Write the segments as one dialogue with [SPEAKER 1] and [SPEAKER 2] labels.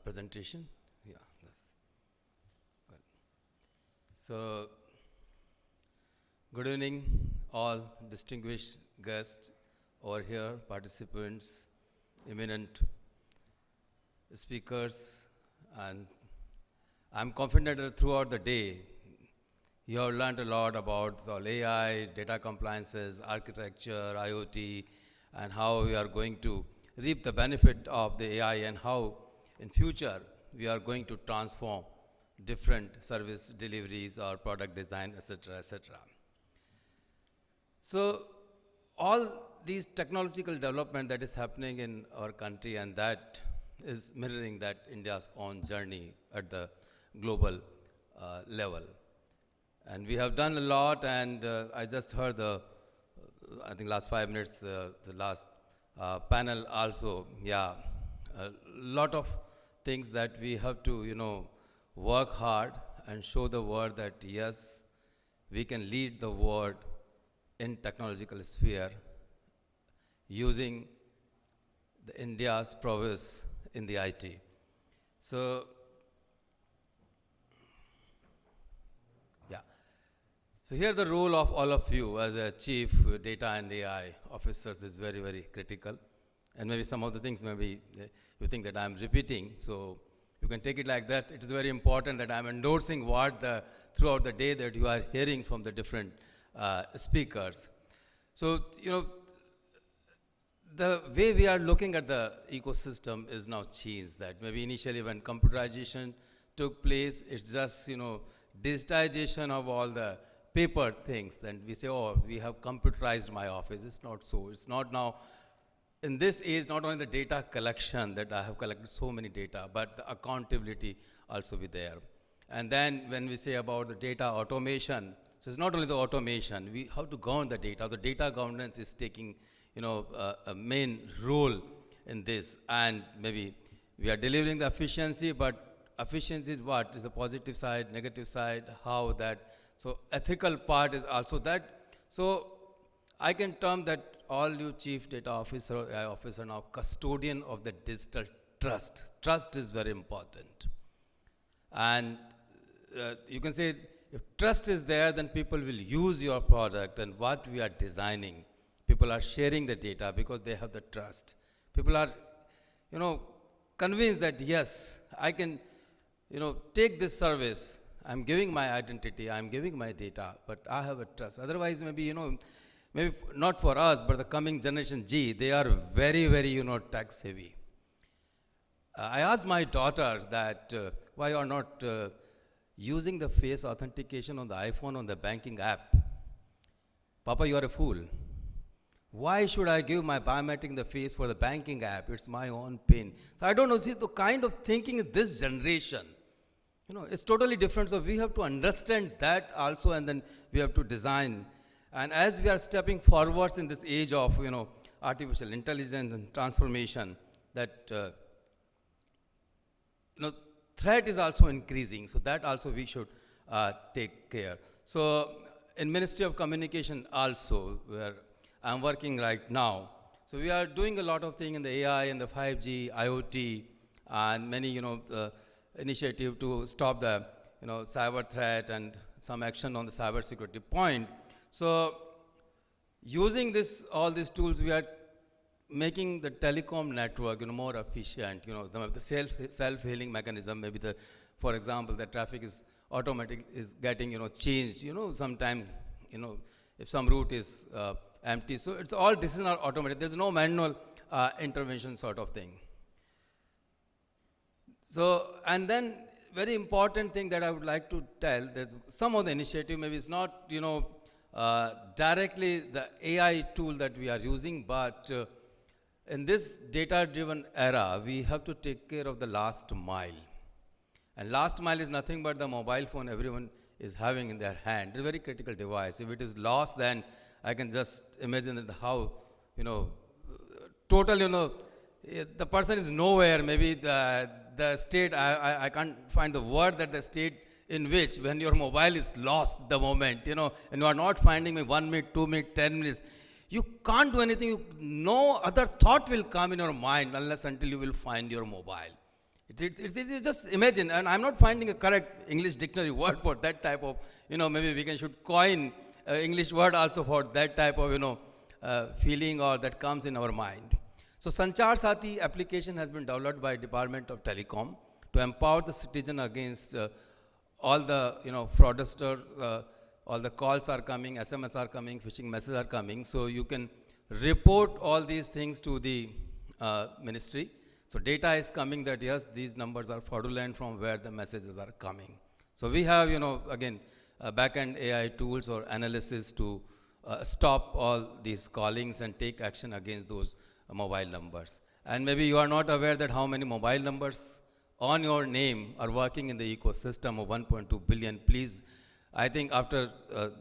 [SPEAKER 1] presentation. Yeah, that's good. So, good evening, all distinguished guests over here, participants, eminent speakers, and I'm confident that throughout the day, you have learned a lot about all AI, data compliances, architecture, IoT, and how we are going to reap the benefit of the AI and how in future we are going to transform different service deliveries or product design, etc., etc. So all these technological development that is happening in our country and that is mirroring that India's own journey at the global level. And we have done a lot, and I just heard I think last 5 minutes, the last panel also, yeah, a lot of things that we have to, work hard and show the world that yes, we can lead the world in technological sphere using the India's prowess in the IT. So, yeah. So here the role of all of you as a chief data and AI officers is very, very critical. And maybe some of the things maybe you think that I'm repeating, so you can take it like that. It is very important that I'm endorsing what throughout the day that you are hearing from the different speakers. So, the way we are looking at the ecosystem is now changed. That maybe initially when computerization took place, it's just, digitization of all the paper things. Then we say, oh, we have computerized my office. It's not so. It's not now. In this age, not only the data collection that I have collected so many data, but the accountability also be there. And then when we say about the data automation, so it's not only the automation, we have to govern the data. The data governance is taking, a main role in this. And maybe we are delivering the efficiency, but efficiency is what? Is the positive side, negative side, how that. So ethical part is also that. So I can term that all you chief data officer, AI officer now custodian of the digital trust. Trust is very important. And you can say if trust is there, then people will use your product and what we are designing. People are sharing the data because they have the trust. People are, convinced that yes, I can, take this service. I'm giving my identity, I'm giving my data, but I have a trust. Otherwise, maybe, maybe not for us, but the coming generation G, they are very, very, tax heavy. I asked my daughter that why you are not using the face authentication on the iPhone on the banking app. Papa, you are a fool. Why should I give my biometric in the face for the banking app? It's my own PIN. So I don't know, see, the kind of thinking in this generation, it's totally different. So we have to understand that also, and then we have to design. And as we are stepping forwards in this age of, artificial intelligence and transformation, that, threat is also increasing. So that also we should take care. So in Ministry of Communication also, where I'm working right now, so we are doing a lot of things in the AI and the 5G, IoT, and many, initiative to stop the, cyber threat and some action on the cyber security point. So using all these tools, we are making the telecom network, more efficient, the self-healing mechanism, maybe for example, the traffic is automatic, is getting, changed, sometimes, if some route is empty. So it's all, this is not automatic. There's no manual intervention sort of thing. So, and then very important thing that I would like to tell, there's some of the initiative, maybe it's not, directly the AI tool that we are using, but in this data-driven era, we have to take care of the last mile. And last mile is nothing but the mobile phone everyone is having in their hand. It's a very critical device. If it is lost, then I can just imagine that how, total, the person is nowhere. Maybe the state, I can't find the word that the state in which when your mobile is lost the moment, and you are not finding me 1 minute, 2 minutes, 10 minutes, you can't do anything. No other thought will come in your mind unless until you will find your mobile. Just imagine, and I'm not finding a correct English dictionary word for that type of, maybe we should coin English word also for that type of, feeling or that comes in our mind. So Sanchar Sati application has been developed by Department of Telecom to empower the citizen against all the, fraudsters, all the calls are coming, SMS are coming, phishing messages are coming. So you can report all these things to the ministry. So data is coming that yes, these numbers are fraudulent from where the messages are coming. So we have, again, back-end AI tools or analysis to stop all these callings and take action against those mobile numbers. And maybe you are not aware that how many mobile numbers on your name are working in the ecosystem of 1.2 billion. Please, I think after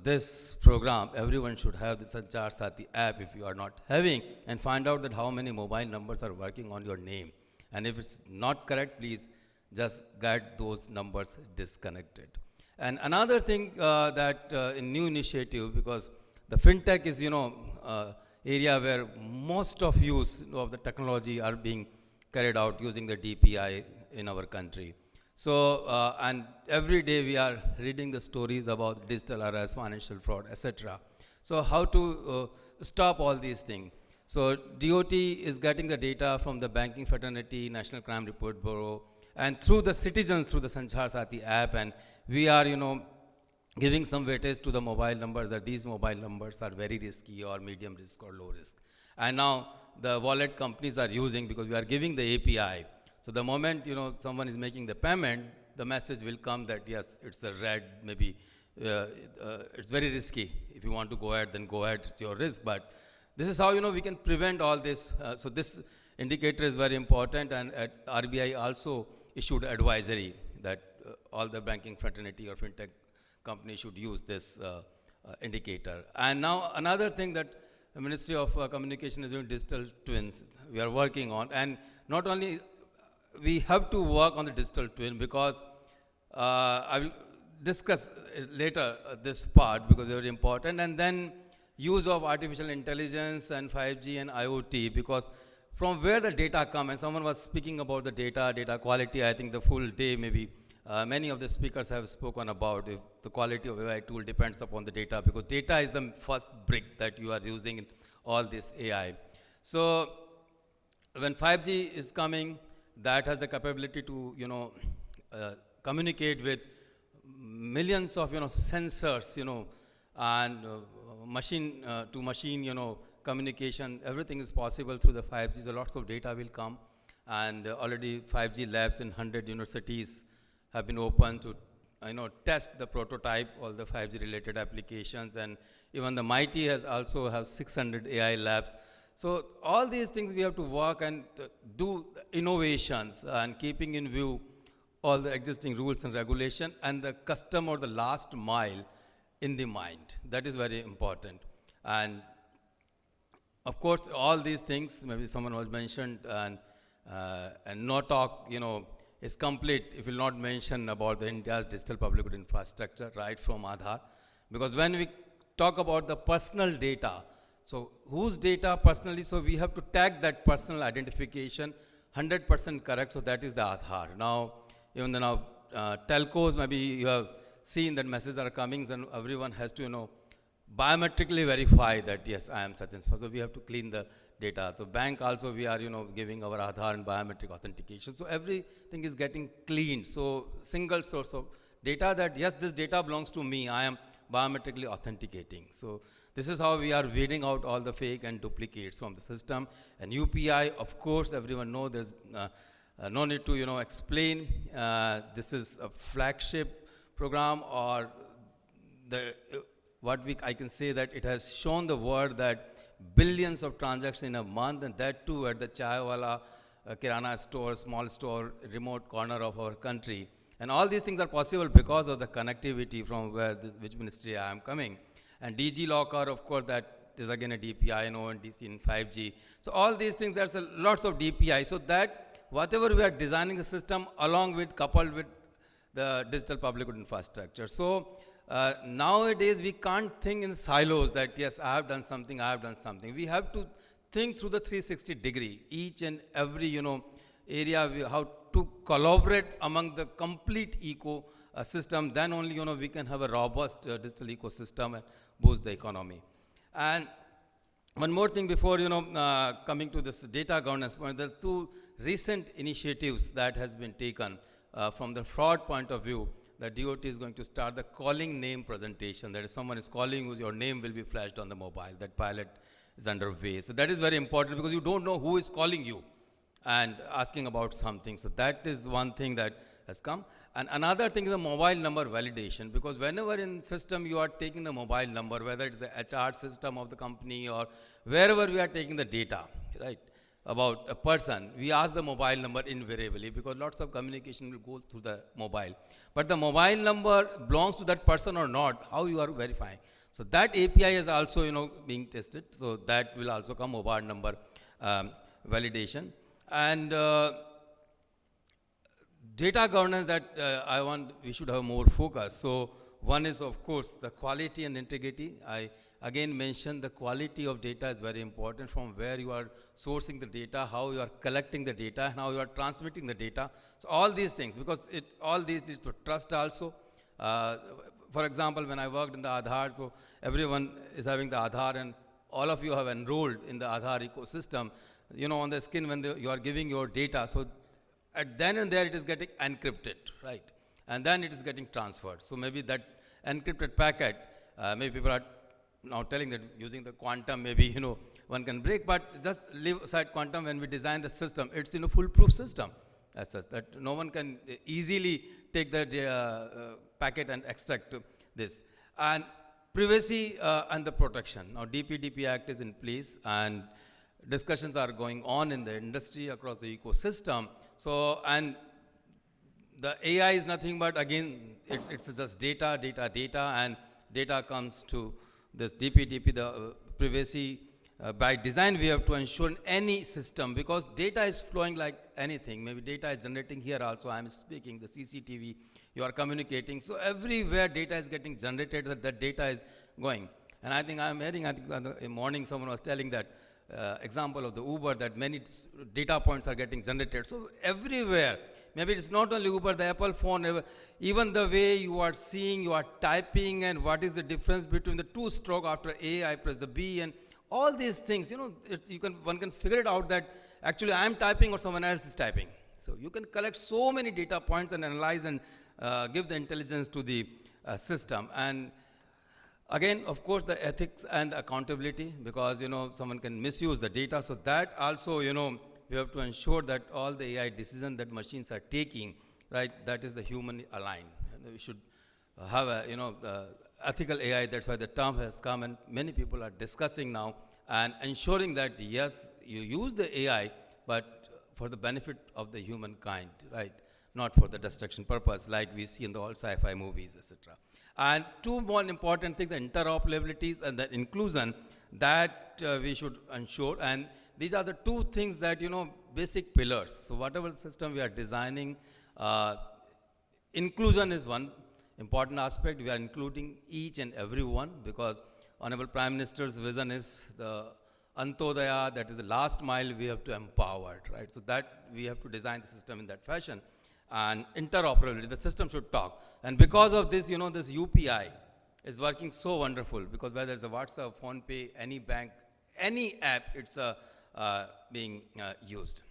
[SPEAKER 1] this program, everyone should have the Sanchar Sati app if you are not having, and find out that how many mobile numbers are working on your name. And if it's not correct, please just get those numbers disconnected. And another thing that in new initiative, because the fintech is, area where most of use of the technology are being carried out using the DPI in our country. So, and every day we are reading the stories about digital arrest, financial fraud, etc. So how to stop all these things? So DOT is getting the data from the banking fraternity, National Crime Report Bureau, and through the citizens, through the Sanchar Sati app, and we are, giving some weightage to the mobile numbers, that these mobile numbers are very risky or medium risk or low risk. And now the wallet companies are using, because we are giving the API. So the moment, someone is making the payment, the message will come that yes, it's a red, maybe it's very risky. If you want to go ahead, then go ahead, it's your risk. But this is how, we can prevent all this. So this indicator is very important, and at RBI also issued advisory that all the banking fraternity or fintech companies should use this indicator. And now another thing that the Ministry of Communication is doing, digital twins, we are working on. And not only we have to work on the digital twin, because I will discuss later this part because they are important, and then use of artificial intelligence and 5G and IoT, because from where the data come, and someone was speaking about the data quality, I think the full day maybe many of the speakers have spoken about if the quality of AI tool depends upon the data, because data is the first brick that you are using in all this AI. So when 5G is coming, that has the capability to, communicate with millions of, sensors, and machine to machine, communication. Everything is possible through the 5G. So lots of data will come, and already 5G labs in 100 universities have been open to, test the prototype, all the 5G related applications, and even the MIT has also have 600 AI labs. So all these things we have to work and do innovations, and keeping in view all the existing rules and regulation, and the customer, the last mile in the mind. That is very important. And of course, all these things, maybe someone was mentioned, and no talk, is complete if we'll not mention about the India's digital public good infrastructure, right from Aadhaar. Because when we talk about the personal data, so whose data personally, so we have to tag that personal identification 100% correct, so that is the Aadhaar. Now, even the telcos, maybe you have seen that messages are coming, and everyone has to, biometrically verify that yes, I am such and such. So we have to clean the data. So bank also we are, giving our Aadhaar and biometric authentication. So everything is getting cleaned. So single source of data that yes, this data belongs to me. I am biometrically authenticating. So this is how we are weeding out all the fake and duplicates from the system. And UPI, of course, everyone knows there's no need to, explain. This is a flagship program, or I can say that it has shown the world that billions of transactions in a month, and that too at the chai wala, kirana store, small store, remote corner of our country. And all these things are possible because of the connectivity from which ministry I am coming. And DG Locker, of course, that is again a DPI, and DC in 5G. So all these things, there's lots of DPI. So that whatever we are designing the system along with, coupled with the digital public good infrastructure. So nowadays we can't think in silos that yes, I have done something, I have done something. We have to think through the 360 degree, each and every, area, how to collaborate among the complete eco system, then only, we can have a robust digital ecosystem and boost the economy. And one more thing before, coming to this data governance point, there are two recent initiatives that has been taken from the fraud point of view. The DOT is going to start the calling name presentation. That if someone is calling you, your name will be flashed on the mobile. That pilot is underway. So that is very important because you don't know who is calling you and asking about something. So that is one thing that has come. And another thing is the mobile number validation, because whenever in system you are taking the mobile number, whether it's the HR system of the company or wherever we are taking the data, right, about a person, we ask the mobile number invariably because lots of communication will go through the mobile. But the mobile number belongs to that person or not, how you are verifying. So that API is also, being tested. So that will also come, mobile number validation. And data governance that we should have more focus. So one is, of course, the quality and integrity. I again mentioned the quality of data is very important, from where you are sourcing the data, how you are collecting the data, and how you are transmitting the data. So all these things, because all these leads to trust also. For example, when I worked in the Aadhaar, so everyone is having the Aadhaar, and all of you have enrolled in the Aadhaar ecosystem. On the screen when you are giving your data, so at then and there it is getting encrypted, right? And then it is getting transferred. So maybe that encrypted packet, maybe people are now telling that using the quantum, maybe, one can break, but just leave aside quantum. When we design the system, it's in a foolproof system as such that no one can easily take the packet and extract this. And privacy and the protection. Now DPDP Act is in place, and discussions are going on in the industry across the ecosystem. So, and the AI is nothing but, again, it's just data, and data comes to this DPDP, the privacy. By design, we have to ensure in any system, because data is flowing like anything. Maybe data is generating here also. I'm speaking, the CCTV, you are communicating. So everywhere data is getting generated, that data is going. And I think I'm hearing, in the morning someone was telling that example of the Uber, that many data points are getting generated. So everywhere, maybe it's not only Uber, the Apple phone, even the way you are seeing, you are typing, and what is the difference between the two stroke after A, I press the B, and all these things, one can figure it out that actually I am typing or someone else is typing. So you can collect so many data points and analyze and give the intelligence to the system. And again, of course, the ethics and accountability, because, someone can misuse the data. So that also, we have to ensure that all the AI decisions that machines are taking, right, that is the human aligned. And we should have a, ethical AI. That's why the term has come, and many people are discussing now and ensuring that, yes, you use the AI, but for the benefit of the humankind, right? Not for the destruction purpose, like we see in the old sci-fi movies, etc. And two more important things, the interoperabilities and the inclusion, that we should ensure. And these are the two things that, basic pillars. So whatever system we are designing, inclusion is one important aspect. We are including each and every one, because Honorable Prime Minister's vision is the Antodaya, that is the last mile we have to empower, right? So that we have to design the system in that fashion. And interoperability, the system should talk. And because of this, this UPI is working so wonderful, because whether it's a WhatsApp, PhonePe, any bank, any app, it's being used.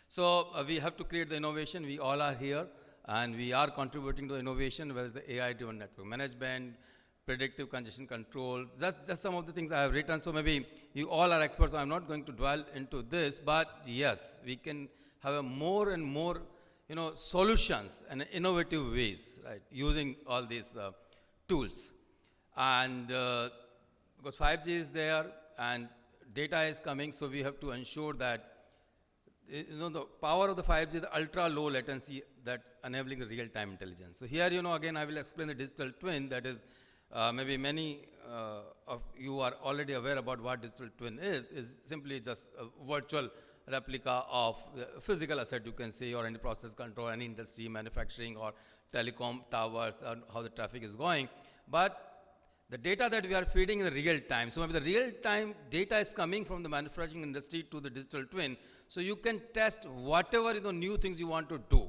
[SPEAKER 1] So we have to create the innovation. We all are here, and we are contributing to innovation, whether it's the AI-driven network management, predictive congestion control, just some of the things I have written. So maybe you all are experts, so I'm not going to dwell into this, but yes, we can have a more and more, solutions and innovative ways, right, using all these tools. And because 5G is there and data is coming, so we have to ensure that the power of the 5G, the ultra low latency, that's enabling the real-time intelligence. So here, again, I will explain the digital twin. That is, maybe many of you are already aware about what digital twin is simply just a virtual replica of physical asset, you can say, or any process control, any industry, manufacturing, or telecom towers, or how the traffic is going. But the data that we are feeding in the real time, so maybe the real time data is coming from the manufacturing industry to the digital twin. So you can test whatever new things you want to do.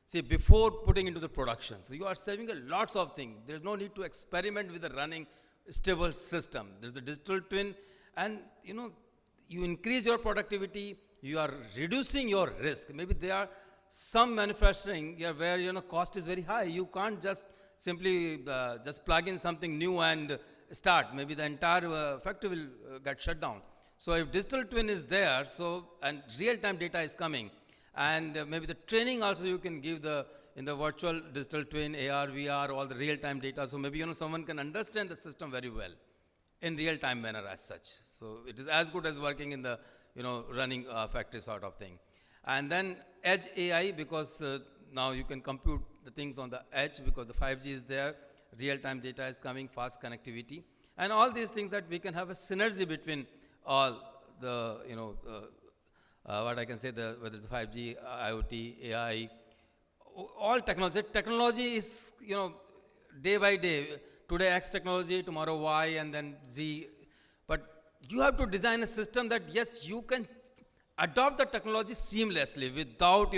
[SPEAKER 1] See, before putting into the production. So you are saving a lots of things. There's no need to experiment with the running stable system. There's the digital twin, and you increase your productivity, you are reducing your risk. Maybe there are some manufacturing where cost is very high. You can't just simply just plug in something new and start. Maybe the entire factory will get shut down. So if digital twin is there, and real-time data is coming, and maybe the training also you can give in the virtual digital twin, AR, VR, all the real-time data. So maybe someone can understand the system very well in real-time manner as such. So it is as good as working in the running factory sort of thing. And then edge AI, because now you can compute the things on the edge because the 5G is there, real-time data is coming, fast connectivity, and all these things that we can have a synergy between all the what I can say, whether it's 5G, IoT, AI, all technology. Technology is day by day. Today X technology, tomorrow Y, and then Z. But you have to design a system that yes, you can adopt the technology seamlessly without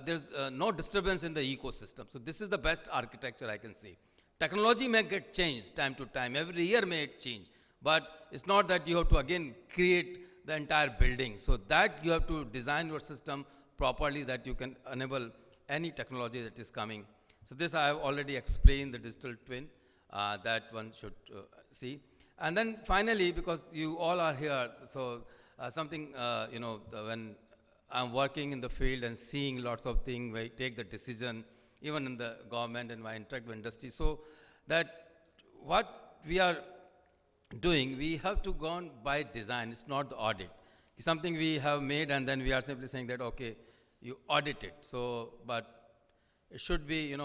[SPEAKER 1] there's no disturbance in the ecosystem. So this is the best architecture I can see. Technology may get changed time to time. Every year may it change. But it's not that you have to again create the entire building. So that you have to design your system properly that you can enable any technology that is coming. So this I have already explained, the digital twin, that one should see. And then finally, because you all are here, so something, when I'm working in the field and seeing lots of things, where I take the decision, even in the government and my interact with industry, so that what we are doing, we have to go on by design. It's not the audit. It's something we have made, and then we are simply saying that, okay, you audit it. So, but it should be,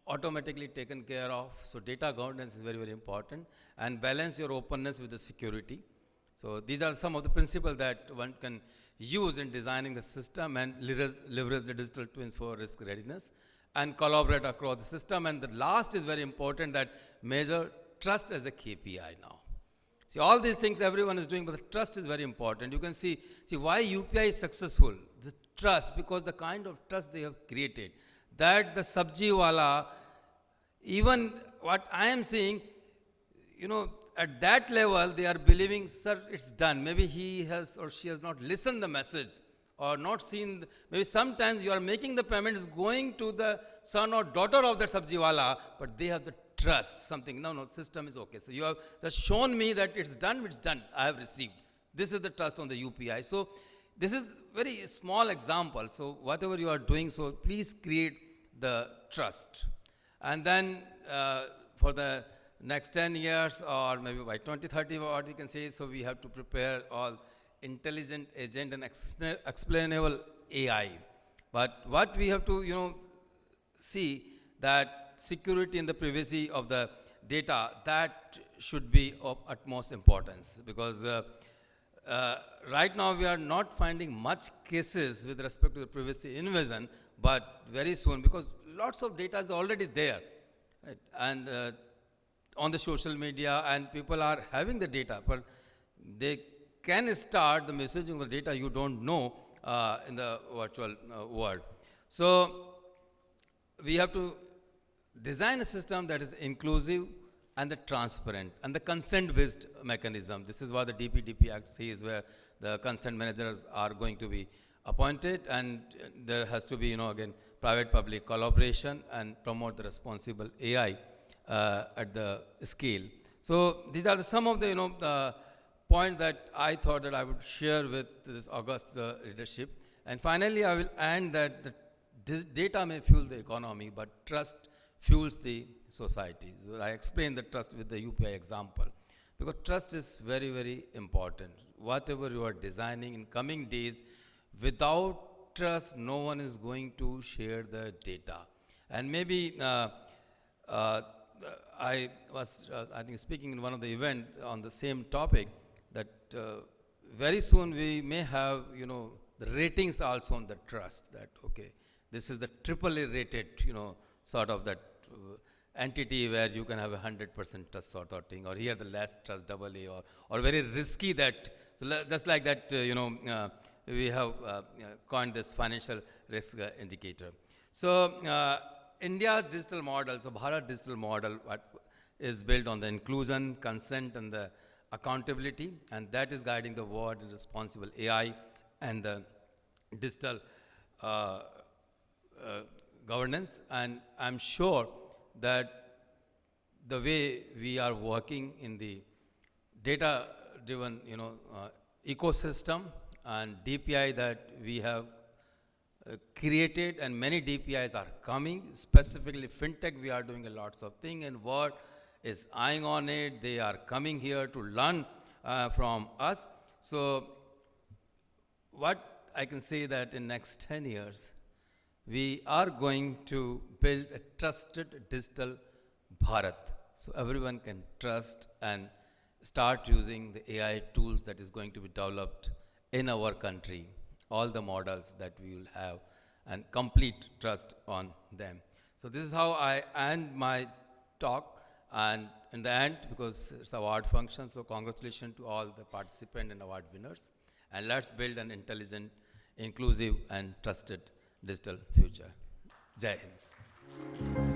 [SPEAKER 1] automatically taken care of. So data governance is very, very important, and balance your openness with the security. So these are some of the principles that one can use in designing the system and leverage the digital twins for risk readiness and collaborate across the system. And the last is very important, that measure trust as a KPI now. See, all these things everyone is doing, but the trust is very important. You can see why UPI is successful. The trust, because the kind of trust they have created, that the sabji wala, even what I am seeing, at that level, they are believing, sir, it's done. Maybe he has or she has not listened the message or not seen. Maybe sometimes you are making the payment is going to the son or daughter of that sabji wala, but they have the trust, something. No, system is okay. So you have just shown me that it's done, I have received. This is the trust on the UPI. So this is very small example. So whatever you are doing, so please create the trust. And then for the next 10 years, or maybe by 2030, what we can say, so we have to prepare all intelligent agent and explainable AI. But what we have to, see that security and the privacy of the data, that should be of utmost importance, because right now we are not finding much cases with respect to the privacy invasion, but very soon, because lots of data is already there, right? And on the social media, and people are having the data, but they can start the messaging of the data you don't know in the virtual world. So we have to design a system that is inclusive and the transparent and the consent-based mechanism. This is what the DPDP Act says, where the consent managers are going to be appointed, and there has to be, again, private-public collaboration and promote the responsible AI at the scale. So these are some of the, the points that I thought that I would share with this august leadership. And finally, I will end that this data may fuel the economy, but trust fuels the society. So I explained the trust with the UPI example, because trust is very, very important. Whatever you are designing in coming days, without trust, no one is going to share the data. And maybe I was, I think, speaking in one of the events on the same topic, that very soon we may have, the ratings also on the trust, that, okay, this is the AAA rated, sort of that entity where you can have 100% trust sort of thing, or here the less trust AA, or very risky that, so just like that, we have coined this financial risk indicator. So India's digital model, so Bharat digital model, is built on the inclusion, consent, and the accountability, and that is guiding the world in responsible AI and the digital governance. And I'm sure that the way we are working in the data-driven, ecosystem and DPI that we have created, and many DPIs are coming. Specifically, fintech, we are doing a lots of things, and world is eyeing on it. They are coming here to learn from us. So, what I can say that in next 10 years, we are going to build a trusted digital Bharat. So everyone can trust and start using the AI tools that is going to be developed in our country, all the models that we will have, and complete trust on them. So this is how I end my talk. And in the end, because it's award function, so congratulations to all the participants and award winners. And let's build an intelligent, inclusive, and trusted digital future. Jai Hind.